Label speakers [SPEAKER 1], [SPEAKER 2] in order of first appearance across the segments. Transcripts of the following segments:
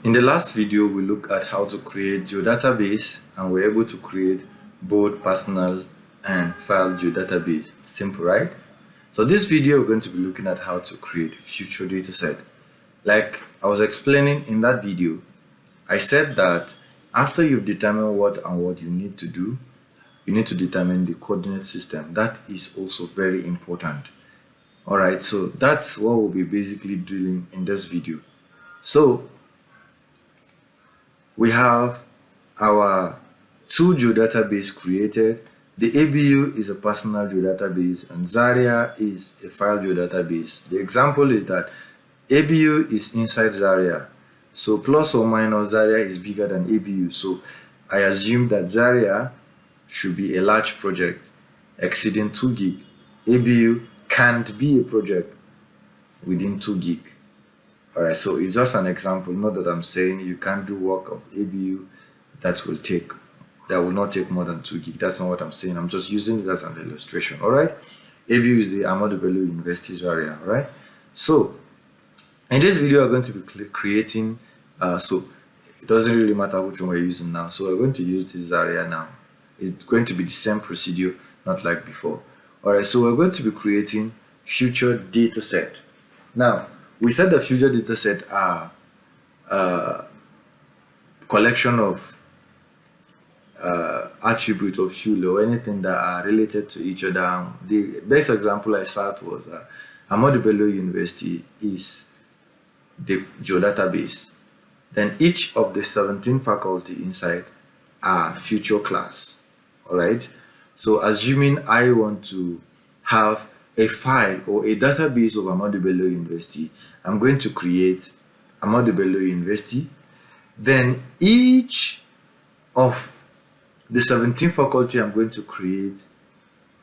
[SPEAKER 1] In the last video, we looked at how to create geodatabase, and we're able to create both personal and file geodatabase. Simple, right? So this video, we're going to be looking at how to create future dataset. Like I was explaining in that video, I said that after you've determined what and what you need to do, you need to determine the coordinate system. That is also very important. All right, so that's what we'll be basically doing in this video. So we have our two geodatabase created. The ABU is a personal geodatabase and Zaria is a file geodatabase. The example is that ABU is inside Zaria. So plus or minus Zaria is bigger than ABU. So I assume that Zaria should be a large project exceeding 2 gig. ABU can't be a project within 2 gig. Alright, so it's just an example, not that I'm saying you can't do work of ABU that will not take more than 2 gig. That's not what I'm saying. I'm just using it as an illustration. Alright, ABU is the Ahmadu Bello University Zaria. Alright, so in this video we're going to be creating so it doesn't really matter which one we're using now. So we're going to use this Zaria now. It's going to be the same procedure, not like before. Alright, so we're going to be creating future dataset. Now we said the future dataset are collection of attributes of field or anything that are related to each other. The best example I saw was Ahmadu Bello University is the geodatabase. Then each of the 17 faculty inside are future class. All right. So assuming I want to have a file or a database of Ahmadu Bello University, I'm going to create Ahmadu Bello University. Then each of the 17 faculty, I'm going to create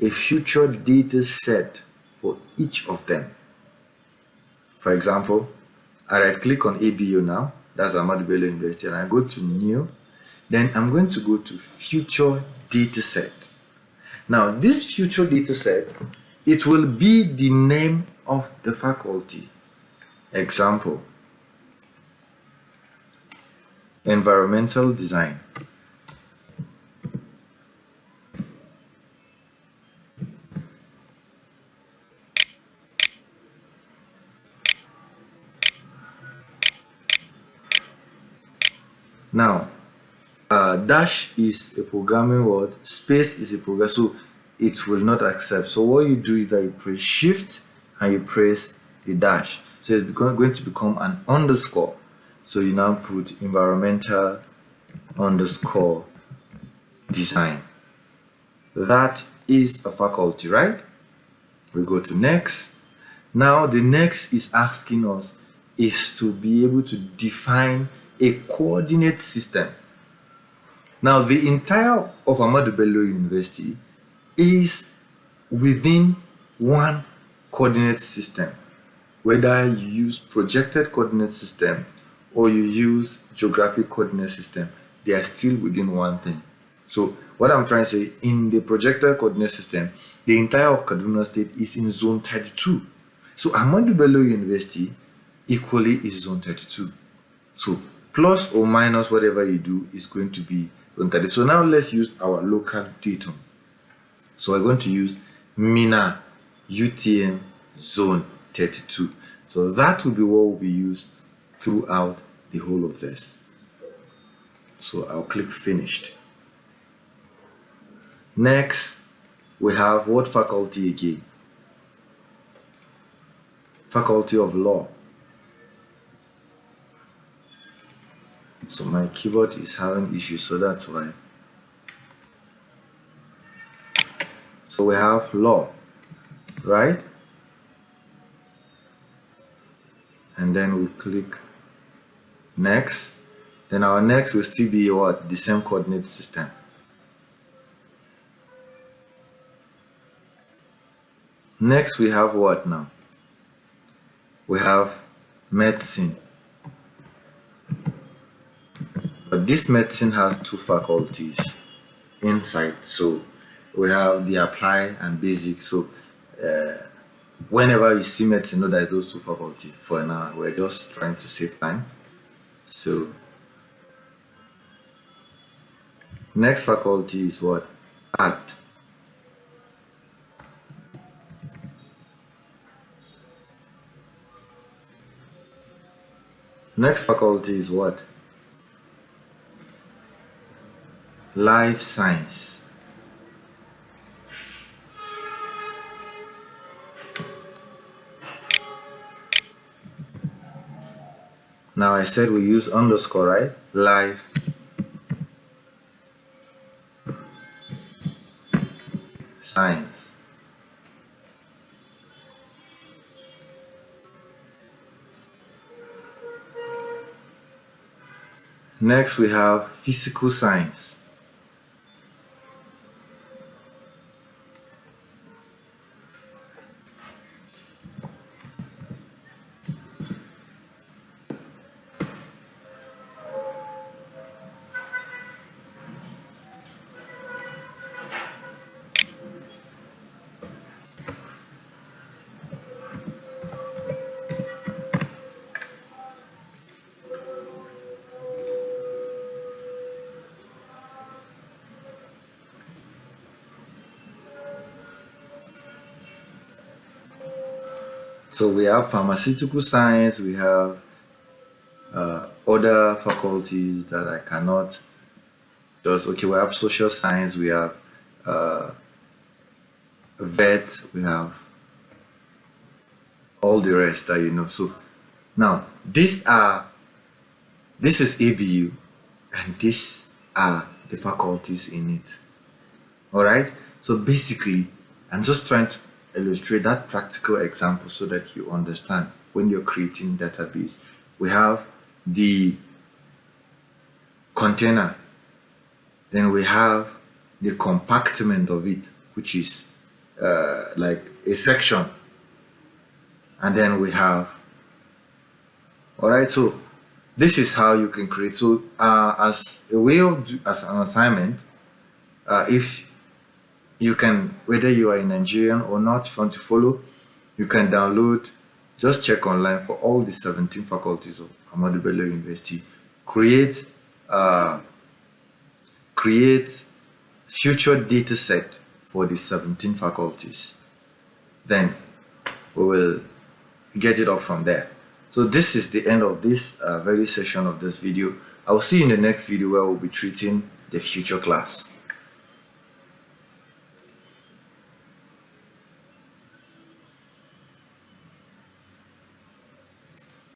[SPEAKER 1] a future data set for each of them. For example, I right click on ABU now, that's Ahmadu Bello University, and I go to new. Then I'm going to go to future data set. Now this future data set, it will be the name of the faculty. Example, environmental design. Now dash is a programming word, space is a program, so it will not accept. So what you do is that you press shift and you press the dash, so it's going to become an underscore. So you now put environmental underscore design. That is a faculty, right? We go to next. Now the next is asking us is to be able to define a coordinate system. Now the entire of Ahmadu Bello University is within one coordinate system. Whether you use projected coordinate system or you use geographic coordinate system, they are still within one thing. So what I'm trying to say, in the projected coordinate system, the entire of Kaduna State is in zone 32. So Ahmadu Bello University equally is zone 32. So plus or minus whatever you do is going to be zone 32. So now let's use our local datum. So we're going to use Mina UTM zone 32. So that will be what will be used throughout the whole of this. So I'll click finished. Next, we have what faculty again? Faculty of Law. So my keyboard is having issues, so that's why. So we have law, right? And then we click next. Then our next will still be what? The same coordinate system. Next we have what now? We have medicine. But this medicine has two faculties inside. So we have the apply and basic. So whenever you see medicine, know that those two faculties. For now, we're just trying to save time. So next faculty is what? Art. Next faculty is what? Life science. Now I said we use underscore, right? Life science. Next we have physical science. So we have pharmaceutical science, we have other faculties that I cannot just, okay, we have social science, we have vet, we have all the rest that you know. So now this is ABU and these are the faculties in it. All right, so basically I'm just trying to illustrate that practical example so that you understand when you're creating database. We have the container, then we have the compartment of it, which is like a section, and then we have, all right, so this is how you can create. So as a way of as an assignment, if you can, whether you are a Nigerian or not, if you want to follow, you can download, just check online for all the 17 faculties of Ahmadu Bello University. Create future data set for the 17 faculties. Then we will get it up from there. So this is the end of this very session of this video. I will see you in the next video where we'll be treating the future class.